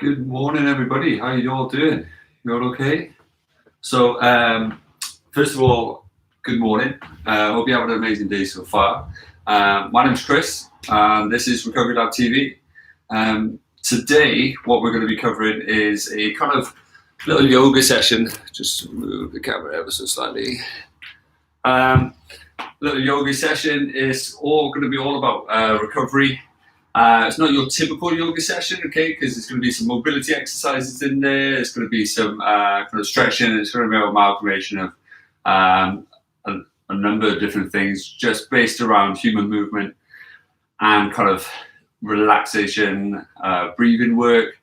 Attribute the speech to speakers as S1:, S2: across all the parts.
S1: Good morning, everybody. How you all doing? You all okay? So, first of all, good morning. Hope you're having an amazing day so far. My name's Chris, and this is Recovery Lab TV. Today, what we're going to be covering is a kind of little yoga session. Just move the camera ever so slightly. Little yoga session is going to be all about recovery. It's not your typical yoga session, okay, because there's going to be some mobility exercises in there. There's going to be some kind of stretching. It's going to be an amalgamation of a number of different things just based around human movement and kind of relaxation, breathing work,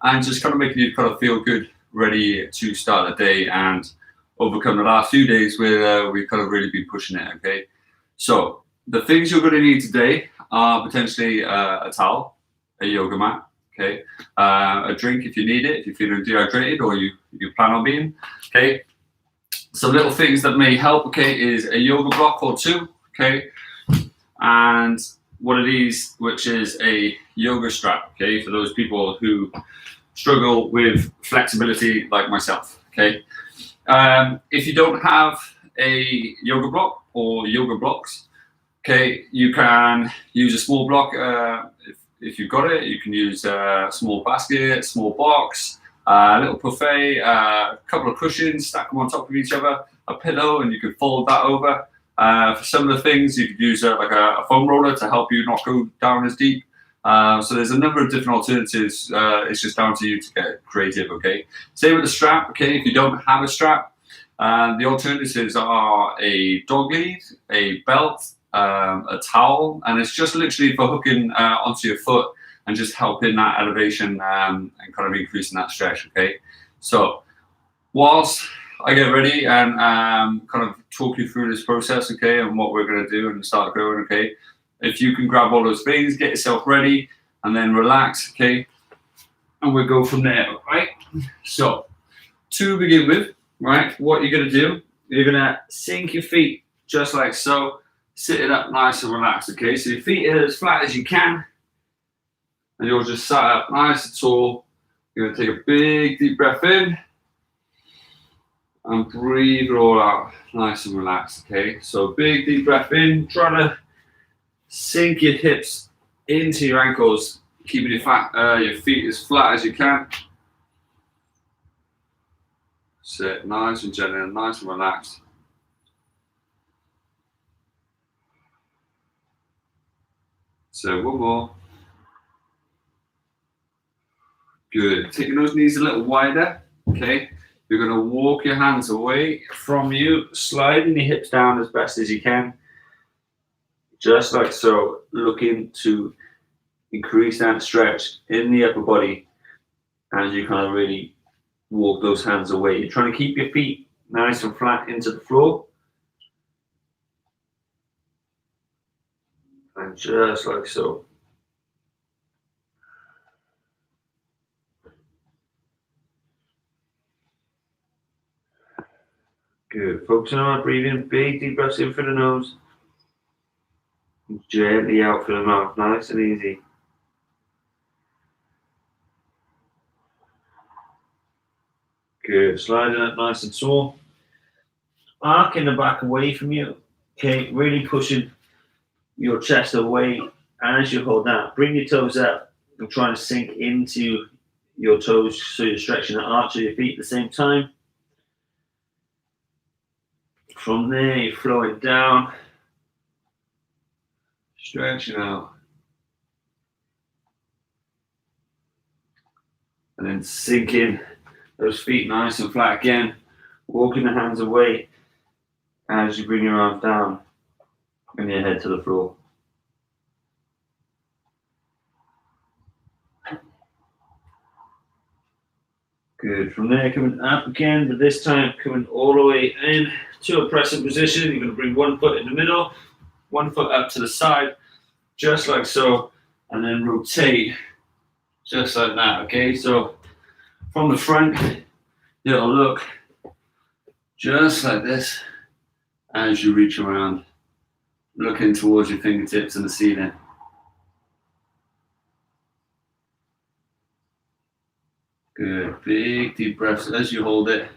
S1: and just kind of making you kind of feel good, ready to start the day and overcome the last few days where we've kind of really been pushing it, okay? So the things you're going to need today are potentially a towel, a yoga mat, okay, a drink if you need it, if you're feeling dehydrated or you plan on being, okay. Some little things that may help, okay, is a yoga block or two, okay, and one of these, which is a yoga strap, okay, for those people who struggle with flexibility like myself, okay. If you don't have a yoga block or yoga blocks, okay, you can use a small block if you've got it. You can use a small basket, small box, a little buffet, a couple of cushions, stack them on top of each other, a pillow, and you can fold that over. For some of the things, you could use like a foam roller to help you not go down as deep. So there's a number of different alternatives. It's just down to you to get creative, okay? Same with the strap, okay? If you don't have a strap, the alternatives are a dog lead, a belt, a towel, and it's just literally for hooking onto your foot and just helping that elevation and kind of increasing that stretch, okay? So whilst I get ready and kind of talk you through this process, okay, and what we're going to do and start going, okay, if you can grab all those things, get yourself ready, and then relax, okay, and we'll go from there, right? So to begin with, right, what you're going to do, you're going to sink your feet just like so. Sit it up nice and relaxed, okay? So your feet are as flat as you can, and you'll just sit up nice and tall. You're gonna take a big deep breath in, and breathe it all out, nice and relaxed, okay? So big deep breath in, try to sink your hips into your ankles, keeping your feet as flat as you can. Sit nice and gentle, nice and relaxed. So one more. Good. Taking those knees a little wider, okay? You're going to walk your hands away from you, sliding your hips down as best as you can. Just like so, looking to increase that stretch in the upper body as you kind of really walk those hands away. You're trying to keep your feet nice and flat into the floor. And just like so. Good. Focusing on breathing, big deep breaths in through the nose. And gently out through the mouth, nice and easy. Good. Sliding up nice and tall. Arcing the back away from you. Okay, really pushing your chest away as you hold that. Bring your toes up and try to sink into your toes so you're stretching the arch of your feet at the same time. From there, you're flowing down, stretching out. And then sinking those feet nice and flat again, walking the hands away as you bring your arms down and your head to the floor. Good. From there, coming up again, but this time coming all the way in to a pressing position. You're going to bring one foot in the middle, one foot up to the side, just like so, and then rotate just like that, okay? So from the front, it'll look just like this as you reach around, looking towards your fingertips and the ceiling. Good. Big deep breaths as you hold it.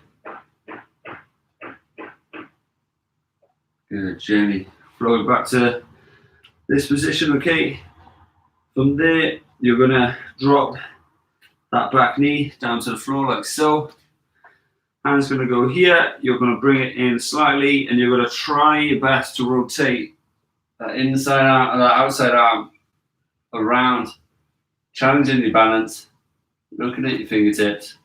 S1: Good. Gently flow back to this position, okay? From there, you're going to drop that back knee down to the floor like so. Hand's going to go here. You're going to bring it in slightly, and you're going to try your best to rotate that inside arm, that outside arm around, challenging your balance, looking at your fingertips.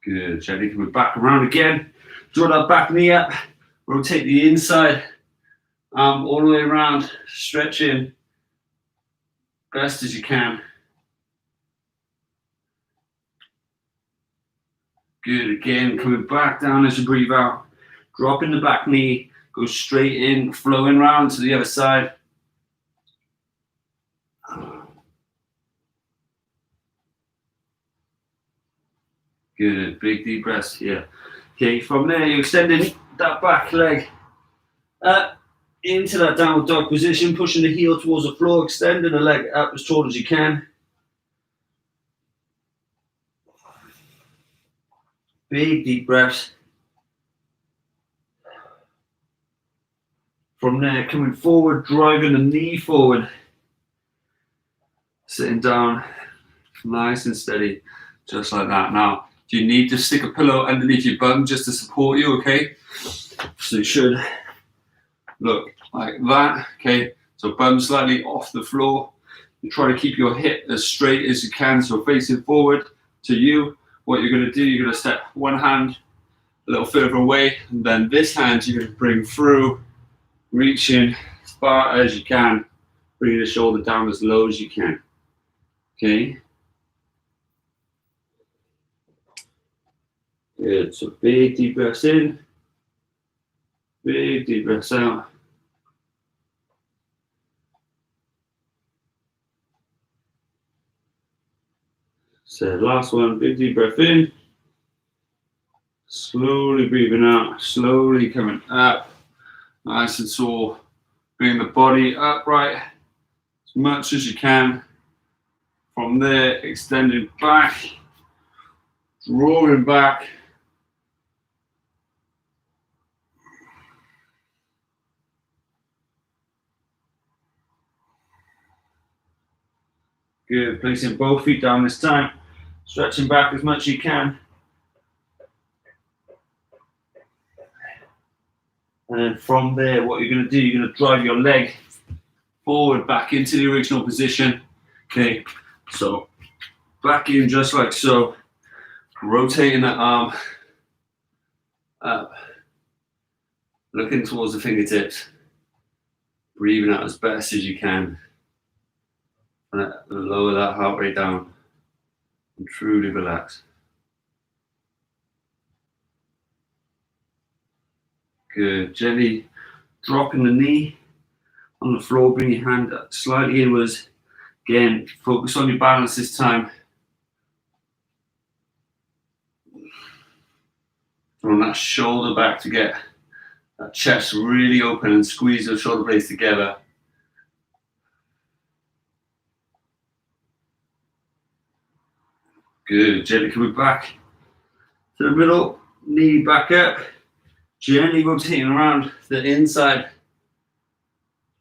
S1: Good. Gently coming back around again. Draw that back knee up. Rotate the inside arm all the way around, stretching best as you can. Good. Again, coming back down as you breathe out. Dropping the back knee, go straight in, flowing round to the other side. Good. Big deep breaths here. Okay, from there, you're extending that back leg up into that downward dog position, pushing the heel towards the floor, extending the leg up as tall as you can. Big deep breaths. From there, coming forward, driving the knee forward. Sitting down, nice and steady, just like that. Now, do you need to stick a pillow underneath your bum just to support you, okay? So you should look like that, okay? So bum slightly off the floor. You try to keep your hip as straight as you can, so facing forward to you. What you're gonna do, you're gonna step one hand a little further away, and then this hand you're gonna bring through, reaching as far as you can, bringing the shoulder down as low as you can, okay? Good, so big deep breaths in, big deep breaths out. So last one, big deep breath in, slowly breathing out, slowly coming up, nice and tall. Bring the body upright as much as you can. From there, extending back, drawing back. Good, placing both feet down this time, stretching back as much as you can. And then from there, what you're going to do, you're going to drive your leg forward back into the original position. Okay, so back in just like so, rotating that arm up, looking towards the fingertips, breathing out as best as you can. And lower that heart rate down and truly relax. Good. Gently dropping the knee on the floor, bring your hand slightly inwards. Again, focus on your balance this time. Throwing that shoulder back to get that chest really open and squeeze those shoulder blades together. Good. Gently coming back to the middle, knee back up. Gently rotating around the inside,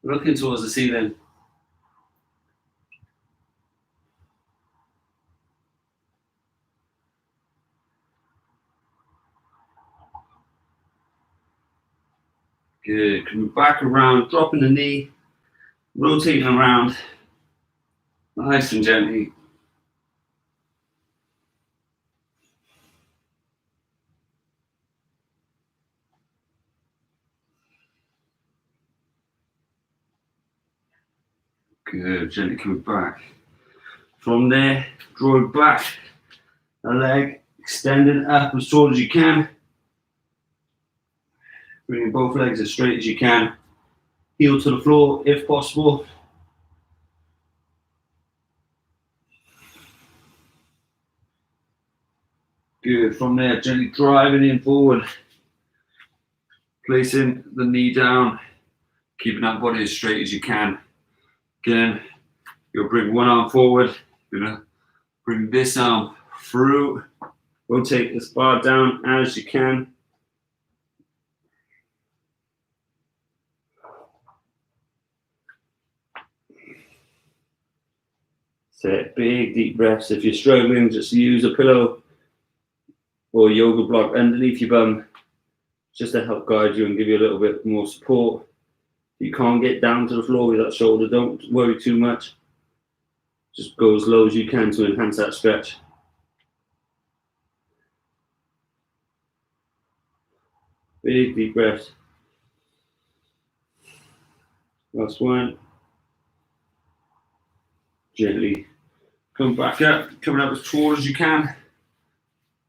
S1: looking towards the ceiling. Good. Coming back around, dropping the knee, rotating around, nice and gently. Good, gently coming back. From there, drawing back the leg, extending up as tall as you can. Bringing both legs as straight as you can. Heel to the floor if possible. Good, from there, gently driving in forward. Placing the knee down, keeping that body as straight as you can. Again, you'll bring one arm forward, you're gonna bring this arm through, rotate this bar down as you can. Take big deep breaths. If you're struggling, just use a pillow or yoga block underneath your bum just to help guide you and give you a little bit more support. If you can't get down to the floor with that shoulder, don't worry too much. Just go as low as you can to enhance that stretch. Big deep breaths. Last one. Gently come back up, coming up as tall as you can.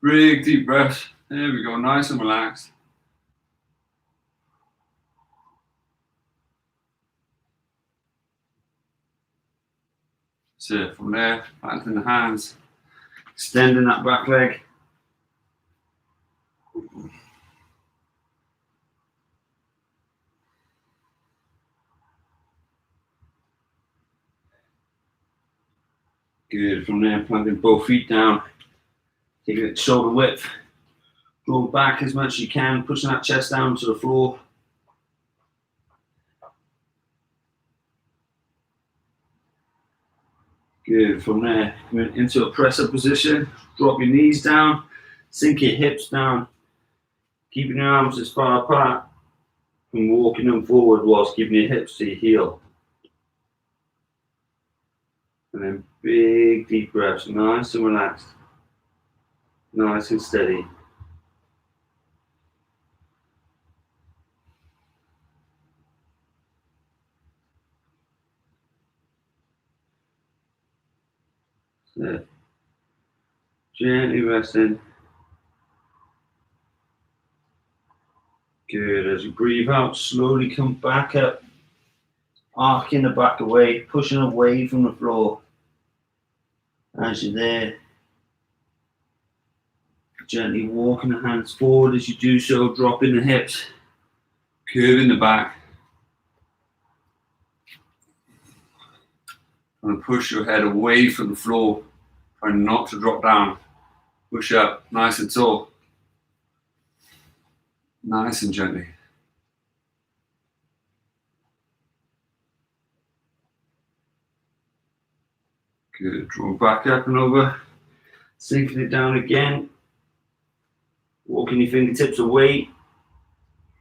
S1: Big deep breath. There we go, nice and relaxed. So from there, planting the hands, extending that back leg. Good, from there, planting both feet down, taking it shoulder width, draw back as much as you can, pushing that chest down to the floor. Good, from there, coming into a press-up position, drop your knees down, sink your hips down, keeping your arms as far apart, and walking them forward whilst keeping your hips to your heel. And then big deep breaths, nice and relaxed, nice and steady. So, gently resting. Good, as you breathe out, slowly come back up, arcing the back away, pushing away from the floor. As you're there, gently walking the hands forward as you do so, dropping the hips, curving the back. And push your head away from the floor, trying not to drop down. Push up, nice and tall. Nice and gently. Good, draw back up and over, sinking it down again. Walking your fingertips away,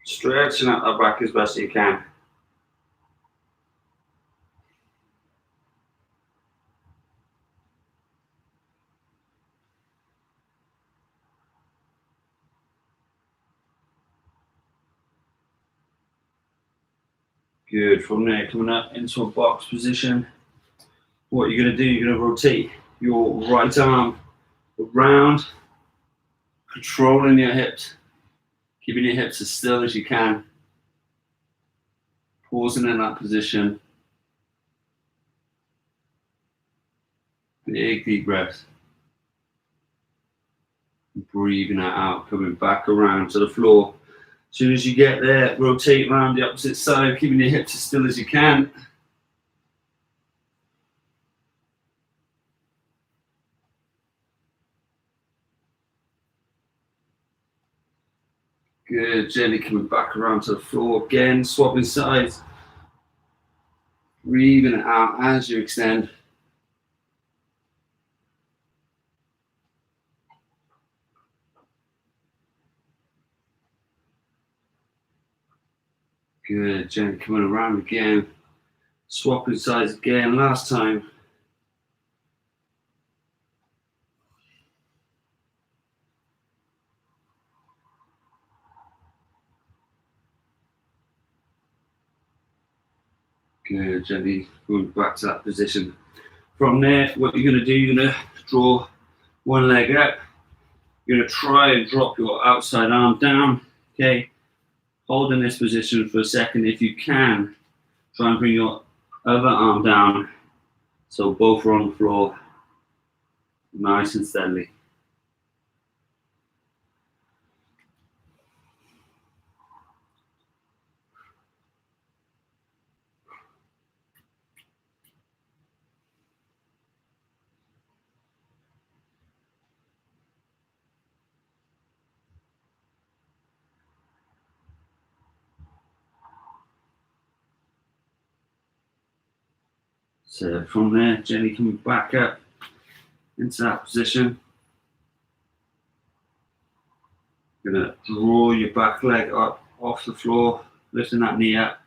S1: stretching out that back as best you can. Good, from there, coming up into a box position. What you're going to do, you're going to rotate your right arm around, controlling your hips, keeping your hips as still as you can. Pausing in that position. Big deep breaths. Breathing that out, coming back around to the floor. As soon as you get there, rotate around the opposite side, keeping your hips as still as you can. Good, gently coming back around to the floor again, swapping sides. Breathing it out as you extend. Good, gently coming around again. Swapping sides again, last time. Good, gently going back to that position. From there, what you're going to do, you're going to draw one leg up. You're going to try and drop your outside arm down. Okay, hold in this position for a second. If you can, try and bring your other arm down so both are on the floor, nice and steadily. So from there, gently coming back up into that position. You're going to draw your back leg up off the floor, lifting that knee up.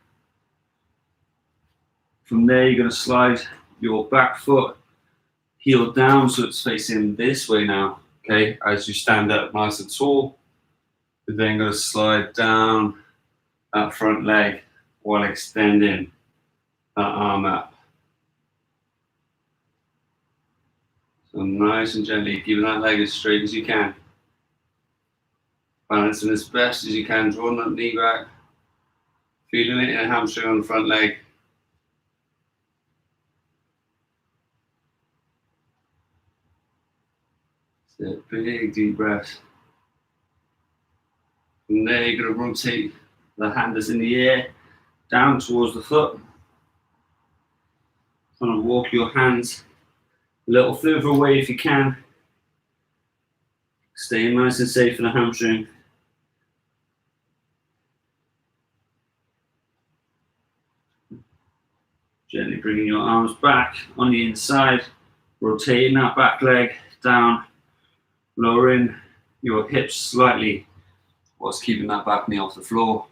S1: From there, you're going to slide your back foot heel down so it's facing this way now. Okay, as you stand up nice and tall, you're then going to slide down that front leg while extending that arm up. So nice and gently, keeping that leg as straight as you can. Balancing as best as you can, drawing that knee back, feeling it in a hamstring on the front leg. So big deep breath. From there, you're going to rotate the hand that's in the air down towards the foot. Trying to walk your hands a little further away if you can. Staying nice and safe in the hamstring. Gently bringing your arms back on the inside, rotating that back leg down, lowering your hips slightly whilst keeping that back knee off the floor.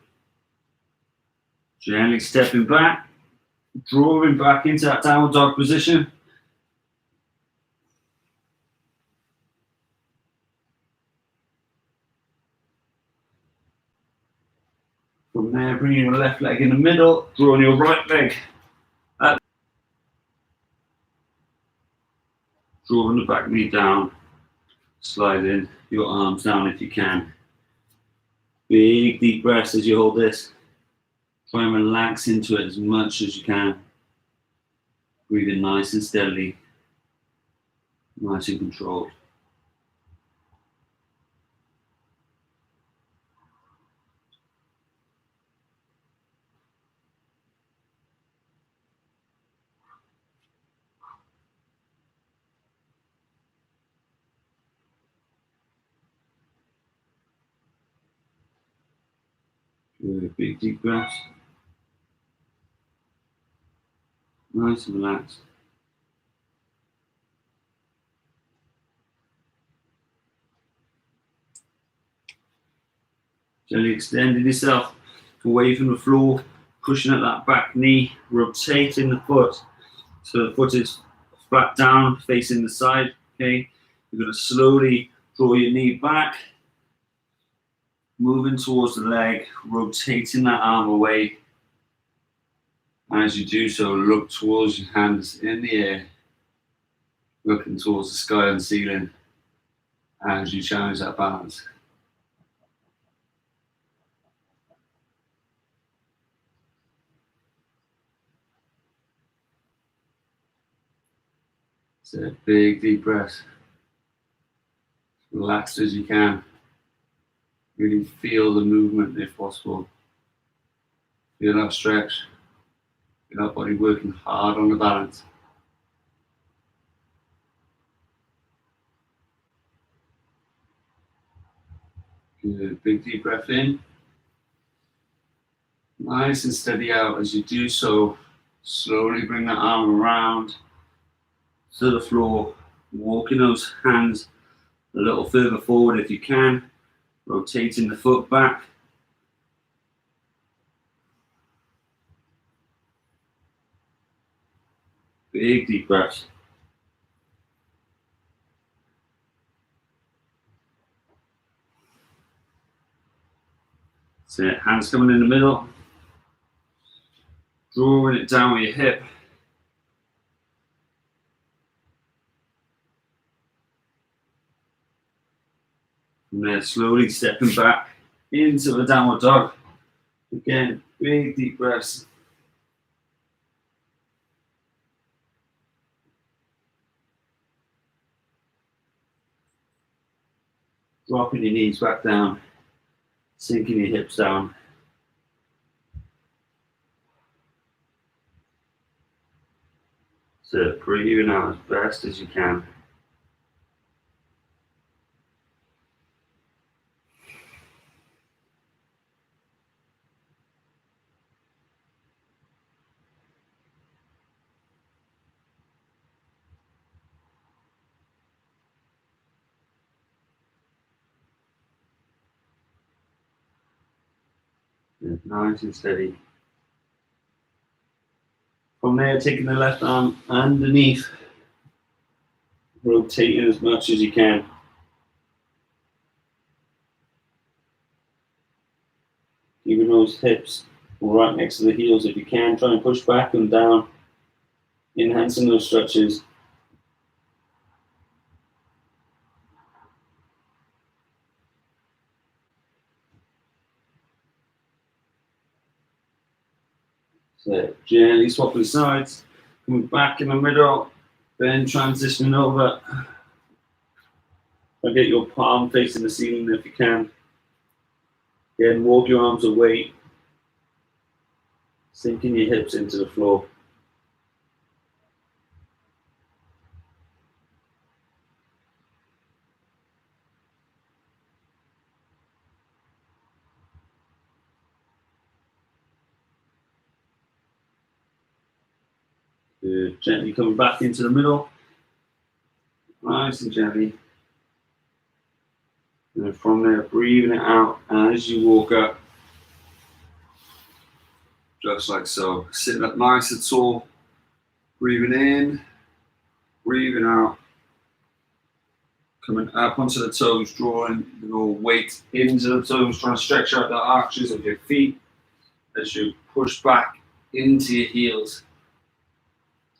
S1: Gently stepping back, drawing back into that downward dog position. From there, bringing your left leg in the middle, drawing your right leg up. Drawing the back knee down, sliding your arms down if you can. Big deep breaths as you hold this. Try and relax into it as much as you can. Breathing nice and steadily, nice and controlled. Good, big deep breaths. Nice and relaxed. Gently extending yourself away from the floor, pushing at that back knee, rotating the foot so the foot is flat down, facing the side. Okay, you're going to slowly draw your knee back, moving towards the leg, rotating that arm away. As you do so, look towards your hands in the air, looking towards the sky and ceiling as you challenge that balance. So big deep breath. Relaxed as you can. Really feel the movement if possible. Feel that stretch. Feel that body working hard on the balance. Good. Big deep breath in. Nice and steady out. As you do so, slowly bring that arm around to the floor, walking those hands a little further forward if you can, rotating the foot back. Big deep breaths. That's it. Hands coming in the middle, drawing it down with your hip. And then slowly stepping back into the downward dog. Again, big deep breaths. Dropping your knees back down, sinking your hips down. So breathing out as best as you can.
S2: Good. Nice and steady. From there, taking the left arm underneath, rotating as much as you can. Keeping those hips right next to the heels if you can. Try and push back and down, enhancing those stretches. So gently swapping sides, coming back in the middle, then transitioning over. And get your palm facing the ceiling if you can. Again, walk your arms away, sinking your hips into the floor. Good. Gently coming back into the middle. Nice and gently. And from there, breathing it out as you walk up. Just like so. Sitting up nice and tall. Breathing in, breathing out. Coming up onto the toes, drawing your weight into the toes, trying to stretch out the arches of your feet as you push back into your heels.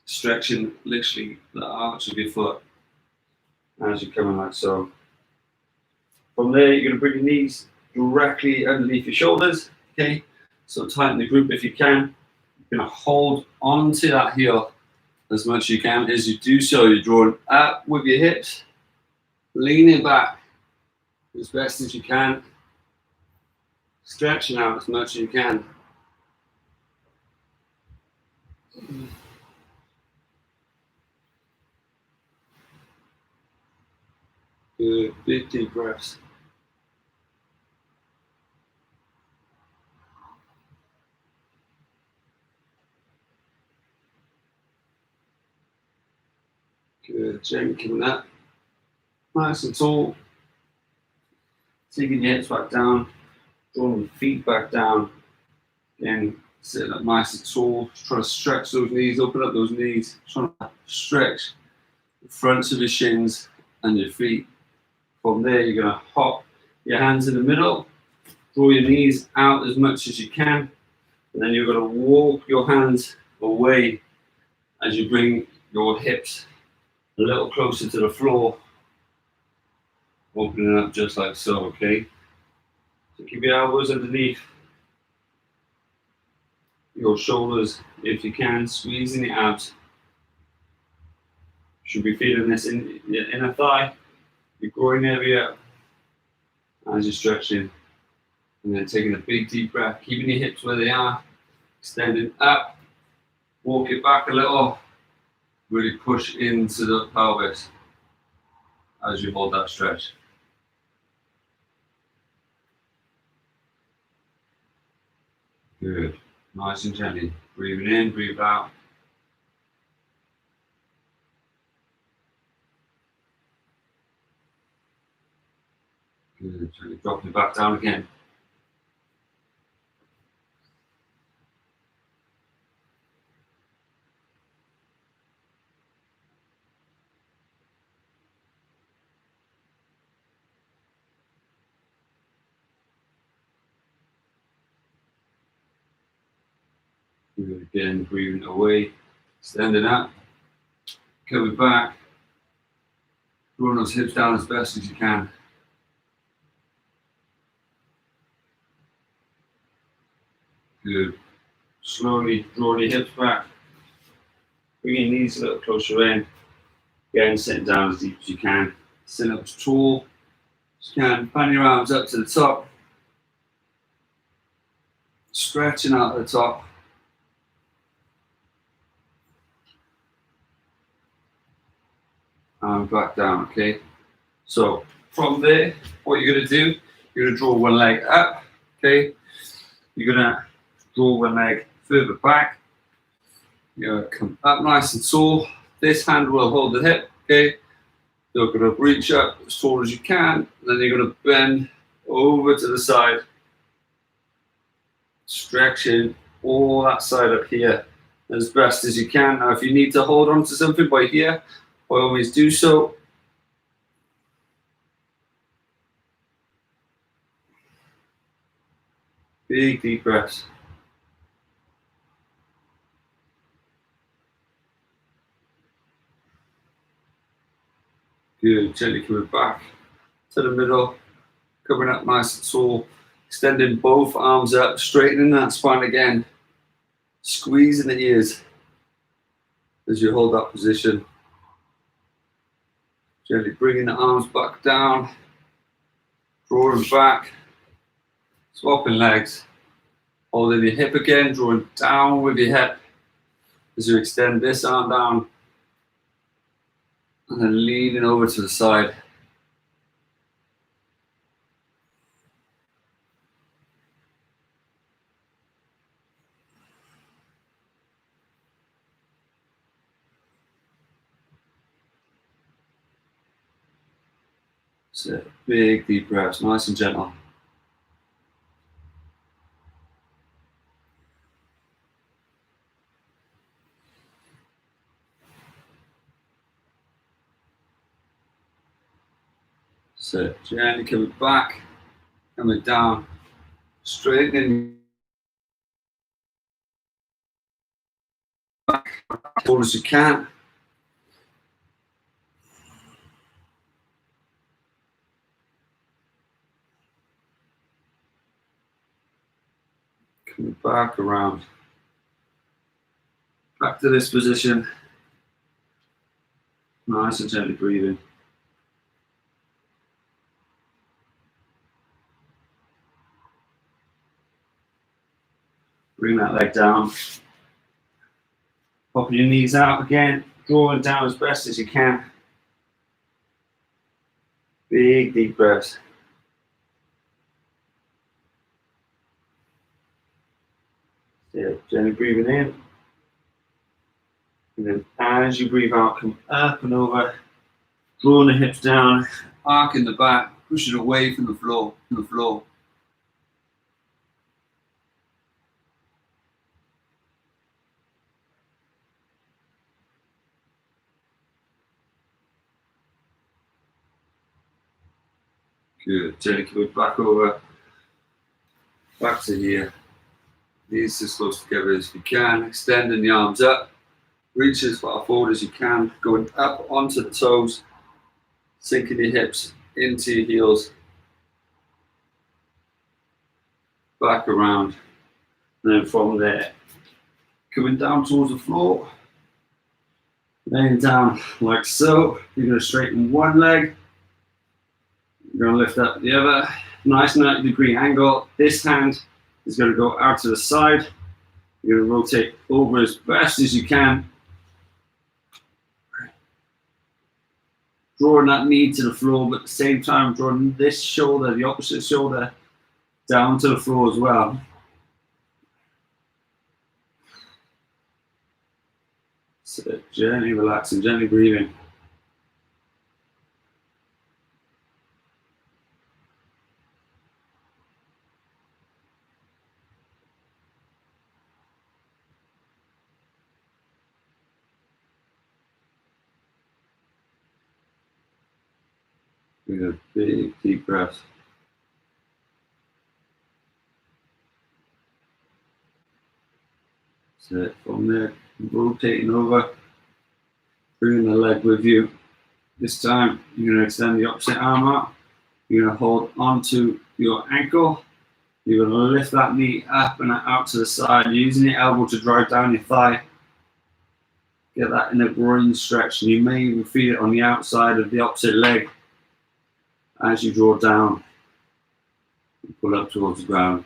S2: Stretching literally the arch of your foot as you're coming like so. From there, you're going to bring your knees directly underneath your shoulders, okay? So tighten the grip if you can. You're going to hold onto that heel as much as you can. As you do so, you're drawing up with your hips, leaning back as best as you can, stretching out as much as you can. Good, big deep breaths. Good, gently coming up. Nice and tall. Taking your hips back down, drawing the feet back down. Again, sitting up nice and tall. Trying to stretch those knees, open up those knees. Trying to stretch the fronts of your shins and your feet. From there, you're going to hop your hands in the middle, draw your knees out as much as you can, and then you're going to walk your hands away as you bring your hips a little closer to the floor, opening up just like so, okay? So keep your elbows underneath your shoulders if you can, squeezing the abs. Should be feeling this in your inner thigh, your groin area as you're stretching, and then taking a big deep breath, keeping your hips where they are, extending up, walk it back a little, really push into the pelvis as you hold that stretch. Good, nice and gently, breathing in, breathe out. Good, gently dropping it back down again. Good, again, breathing away, standing up, coming back, drawing those hips down as best as you can. Good. Slowly drawing your hips back, bringing your knees a little closer in. Again, sitting down as deep as you can. Sitting up as tall as you can. Fan your arms up to the top. Stretching out at the top. And back down, okay? So from there, what you're going to do, you're going to draw one leg up, okay? You're going to draw one leg further back. You're going to come up nice and tall. This hand will hold the hip, okay? You're going to reach up as tall as you can. And then you're going to bend over to the side. stretching all that side up here as best as you can. Now, if you need to hold on to something by here, by all means do so. Big deep breaths. Good. Gently coming back to the middle, coming up nice and tall, extending both arms up, straightening that spine again, squeezing the ears as you hold that position. Gently bringing the arms back down, drawing back, swapping legs, holding your hip again, drawing down with your hip as you extend this arm down, and then leaning over to the side. So big deep breaths, nice and gentle. So gently coming back, coming down, straightening back as tall as you can. Coming back around. Back to this position. Nice and gently breathing. Bring that leg down. Popping your knees out again, drawing down as best as you can. Big deep breaths. Yeah, gently breathing in. And then as you breathe out, come up and over, drawing the hips down, arcing the back, pushing away from the floor, Good. Gently coming back over, back to here. Knees as close together as you can, extending the arms up, reach as far forward as you can, going up onto the toes, sinking your hips into your heels, back around, and then from there, coming down towards the floor, laying down like so. You're going to straighten one leg, you're going to lift up the other, nice 90-degree angle. This hand is going to go out to the side. You're going to rotate over as best as you can. Drawing that knee to the floor, but at the same time drawing this shoulder, the opposite shoulder, down to the floor as well. So gently relaxing, gently breathing. With a big deep breath. So from there, rotating over, bringing the leg with you. This time, you're going to extend the opposite arm out. You're going to hold onto your ankle. You're going to lift that knee up and out to the side, using your elbow to drive down your thigh. Get that in a groin stretch, and you may even feel it on the outside of the opposite leg as you draw down and pull up towards the ground.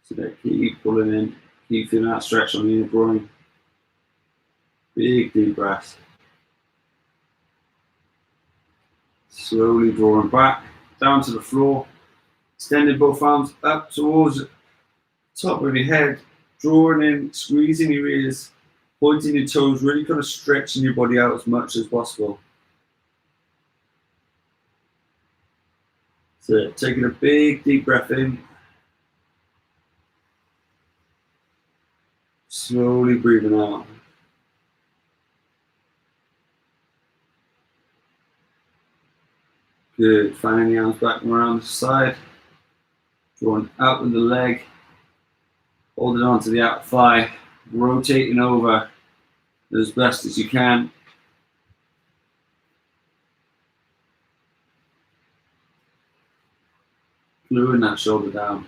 S2: So there, keep pulling in, keep feeling that stretch on the inner groin. Big deep breath. Slowly drawing back, down to the floor, extending both arms up towards the top of your head, drawing in, squeezing your ears, pointing your toes, really kind of stretching your body out as much as possible. So taking a big deep breath in, slowly breathing out. Good. Finding the arms back and around the side. Drawing out with the leg. Holding on to the outer thigh. Rotating over as best as you can. Gluing that shoulder down.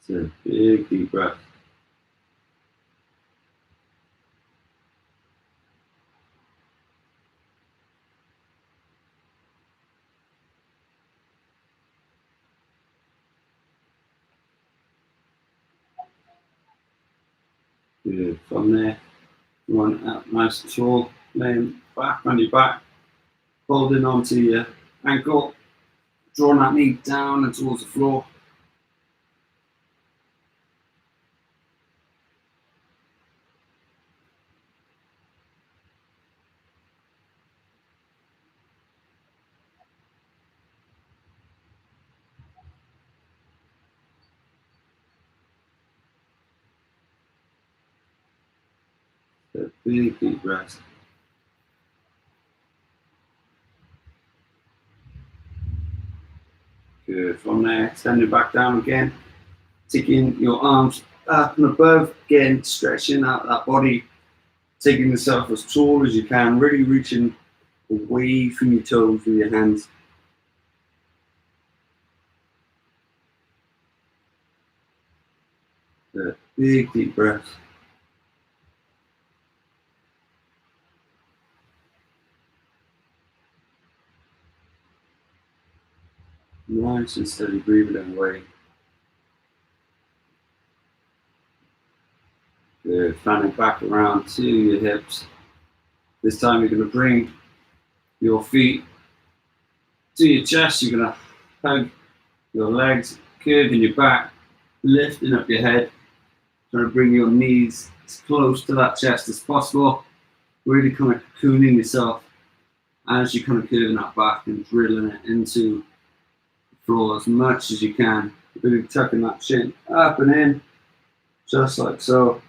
S2: So big deep breath. Good. From there, run out nice and tall, laying back on your back, holding onto your ankle, drawing that knee down and towards the floor. So big deep breath. Good. From there, extending back down again, taking your arms up and above, again, stretching out that body, taking yourself as tall as you can, really reaching away from your toes with your hands. The big deep breath. Nice and steady breathing away. Good. Fanning back around to your hips. This time you're going to bring your feet to your chest. You're going to hug your legs, curving your back, lifting up your head. Trying to bring your knees as close to that chest as possible. Really kind of cocooning yourself as you're kind of curving that back and drilling it into the floor as much as you can. Really tucking that chin up and in, just like so.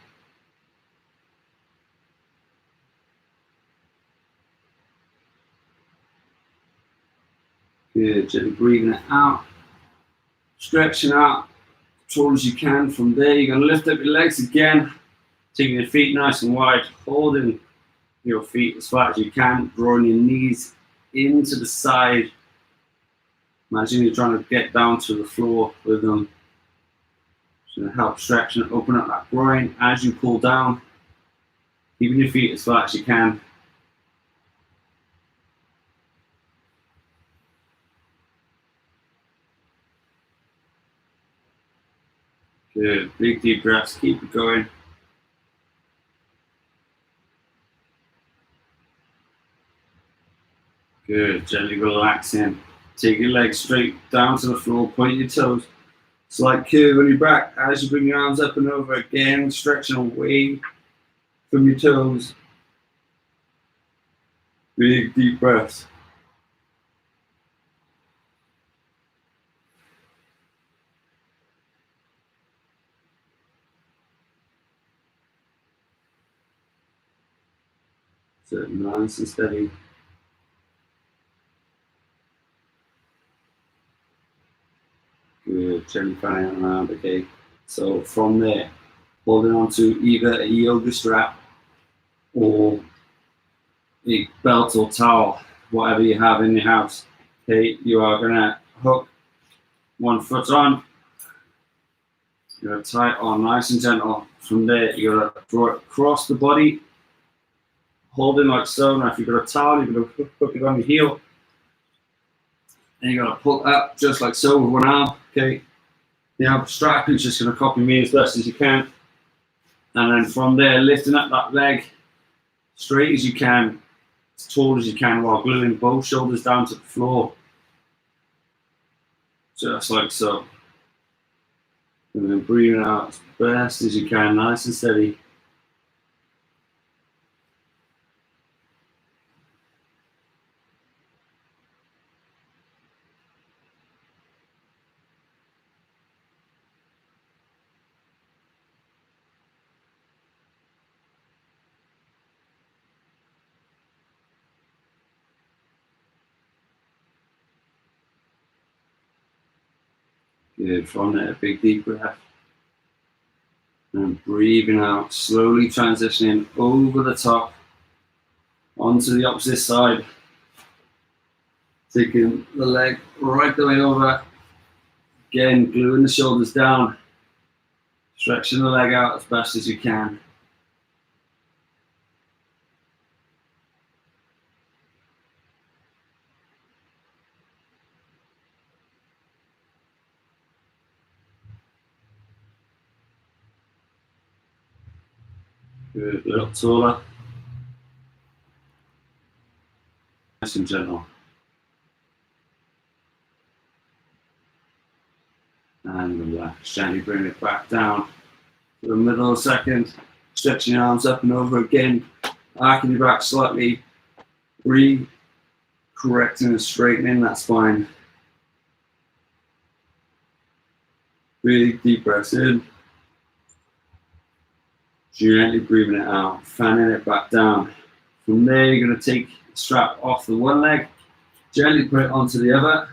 S2: Good, gently breathing it out, stretching out as tall as you can. From there, you're going to lift up your legs again, taking your feet nice and wide, holding your feet as flat as you can, drawing your knees into the side. Imagine you're trying to get down to the floor with them. It's going to help stretch and open up that groin as you pull down, keeping your feet as flat as you can. Good, big deep breaths, keep it going. Good, gently relaxing. Take your legs straight down to the floor, point your toes. Slight curve on your back as you bring your arms up and over again, stretching away from your toes. Big deep breaths. So nice and steady. Good, gently fanning around, okay. So from there, holding on to either a yoga strap or a belt or towel, whatever you have in your house. Okay, you are gonna hook one foot on. You're gonna tie it on nice and gentle. From there, you're gonna draw it across the body, holding like so. Now, if you've got a towel, you're gonna hook it on your heel. And you're going to pull up just like so with one arm. Okay. Now strap is just going to copy me as best as you can. And then from there, lifting up that leg straight as you can, as tall as you can, while gluing both shoulders down to the floor. Just like so. And then breathing out as best as you can, nice and steady. Good, from there, big deep breath. And breathing out, slowly transitioning over the top onto the opposite side. Taking the leg right the way over. Again, gluing the shoulders down. Stretching the leg out as best as you can. Good, a little taller. Nice and gentle. And relax. Gently bring it back down to the middle of the second. Stretching your arms up and over again. Arcing your back slightly. Correcting and straightening that spine. Big deep breaths in. Gently breathing it out, fanning it back down. From there, you're going to take the strap off the one leg, gently put it onto the other.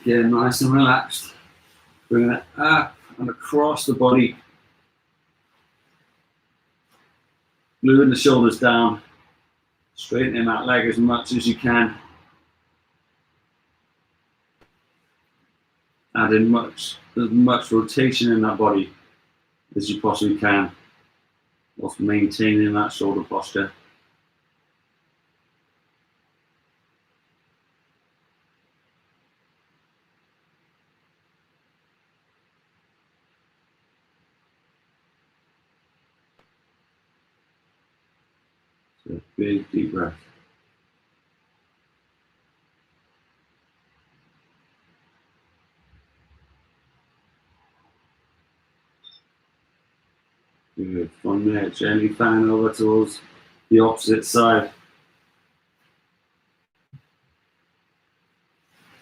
S2: Again, nice and relaxed. Bringing it up and across the body. Gluing the shoulders down, straightening that leg as much as you can. Adding as much rotation in that body as you possibly can, whilst maintaining that shoulder posture. So big deep breath. Good. From there, gently fanning over towards the opposite side.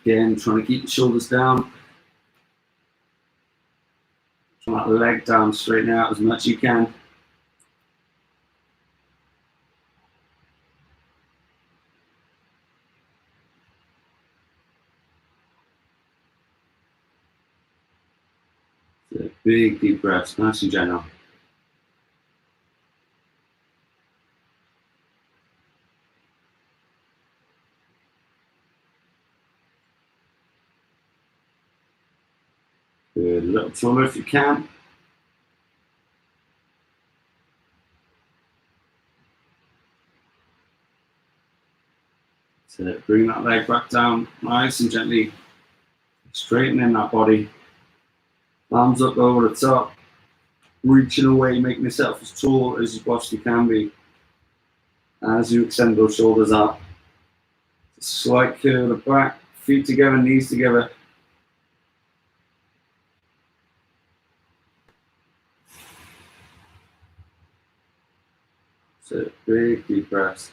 S2: Again, trying to keep the shoulders down. Trying that leg down, straighten out as much as you can. So big deep breaths, nice and gentle. Good, a little taller if you can. So bring that leg back down, nice and gently, straightening that body. Arms up over the top, reaching away, making yourself as tall as you possibly can be. As you extend those shoulders up. Slight curl at the back, feet together, knees together. So big deep breaths.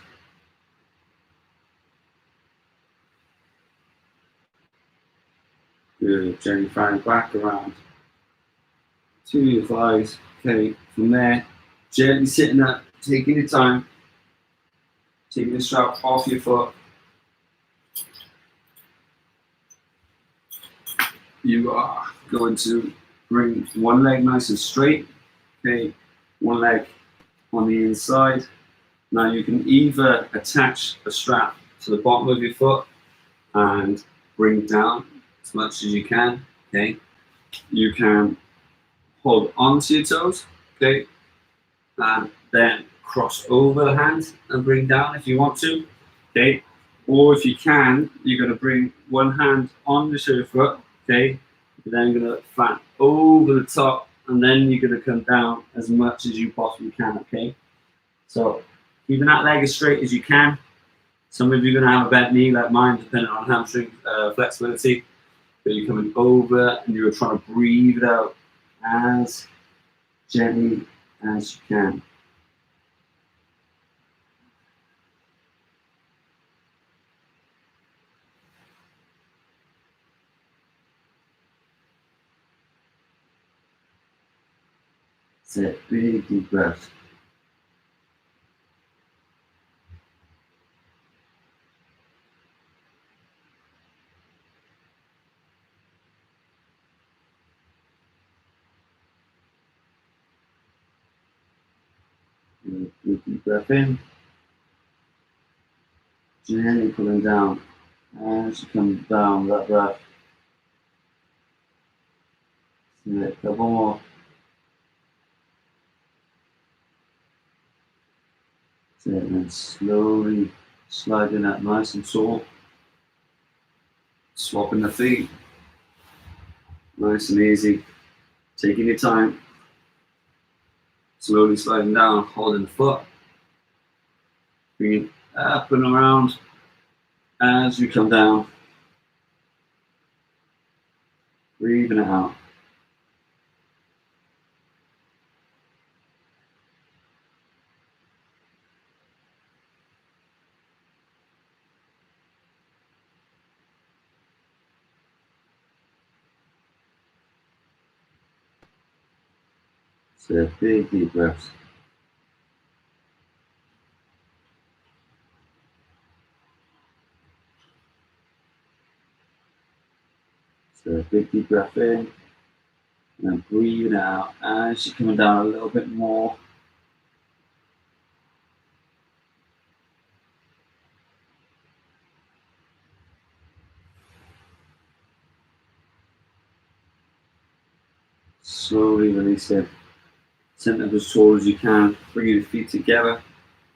S2: Good, gently fanning back around to your thighs. Okay, from there, gently sitting up, taking your time, taking the strap off your foot. You are going to bring one leg nice and straight. Okay, one leg on the inside. Now you can either attach a strap to the bottom of your foot and bring down as much as you can. Okay, you can hold onto your toes. Okay, and then cross over the hand and bring down if you want to. Okay. Or if you can, you're going to bring one hand on the shoulder foot. Okay. You're then going to flat over the top, and then you're going to come down as much as you possibly can. Okay. So keeping that leg as straight as you can. Some of you are going to have a bent knee like mine, depending on hamstring flexibility. But you're coming over and you're trying to breathe it out as gently as you can. That's it. Big deep breath. Big deep breath in. Gently pulling down as you come down with that breath. That's it. Couple more. That's it. And then slowly sliding that nice and tall. Swapping the feet. Nice and easy. Taking your time. Slowly sliding down, holding the foot. Bring it up and around as you come down. Breathing it out. So big deep breaths. So big deep breath in, and then breathing out as you're coming down a little bit more. Slowly release it. Send up as tall as you can. Bring your feet together,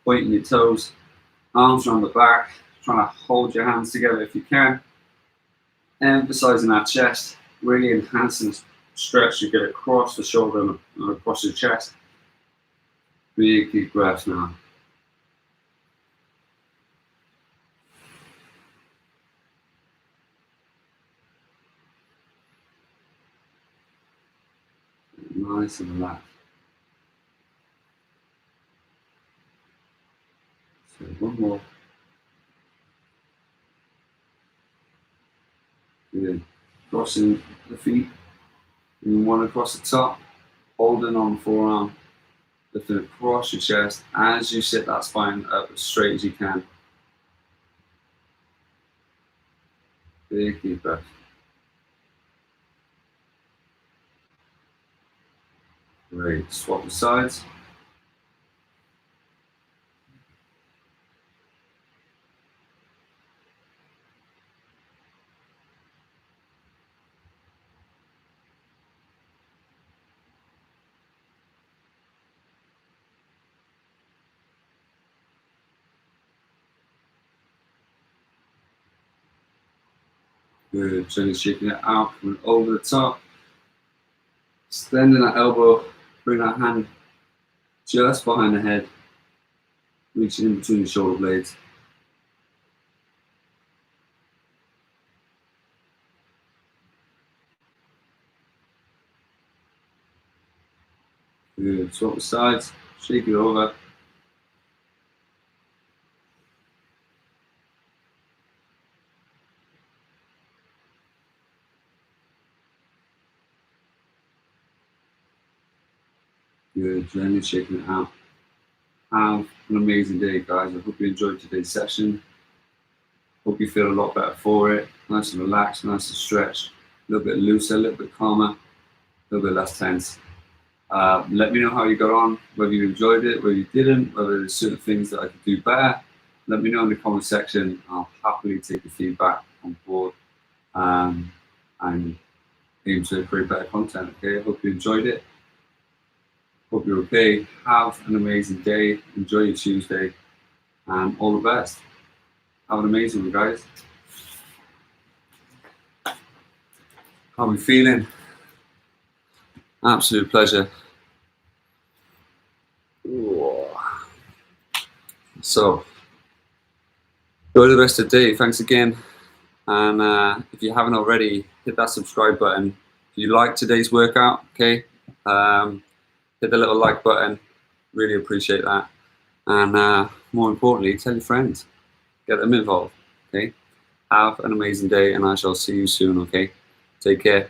S2: pointing your toes, arms around the back, trying to hold your hands together if you can. Emphasizing that chest, really enhancing the stretch you get across the shoulder and across your chest. Big deep breaths now. Nice and relaxed. So one more. Good. Crossing the feet. And one across the top. Holding on the forearm. Lifting across your chest as you sit that spine up as straight as you can. Big deep breath. Great. Swap the sides. Good. Gently shaking it out, coming over the top. Extending that elbow. Bring that hand just behind the head. Reaching in between the shoulder blades. Good. Swap the sides. Shake it over. Good. Gently shaking it out. Have an amazing day, guys. I hope you enjoyed today's session. Hope you feel a lot better for it. Nice and relaxed, nice and stretched. A little bit looser, a little bit calmer, a little bit less tense. Let me know how you got on, whether you enjoyed it, whether you didn't, whether there's certain things that I could do better. Let me know in the comment section. I'll happily take the feedback on board and aim to create better content. Okay, I hope you enjoyed it. Hope you're okay. Have an amazing day. Enjoy your Tuesday. And all the best. Have an amazing one, guys. How are we feeling? Absolute pleasure. Ooh. So, enjoy the rest of the day. Thanks again. And if you haven't already, hit that subscribe button. If you like today's workout, okay, hit the little like button. Really appreciate that. And more importantly, tell your friends. Get them involved, okay? Have an amazing day, and I shall see you soon, okay? Take care.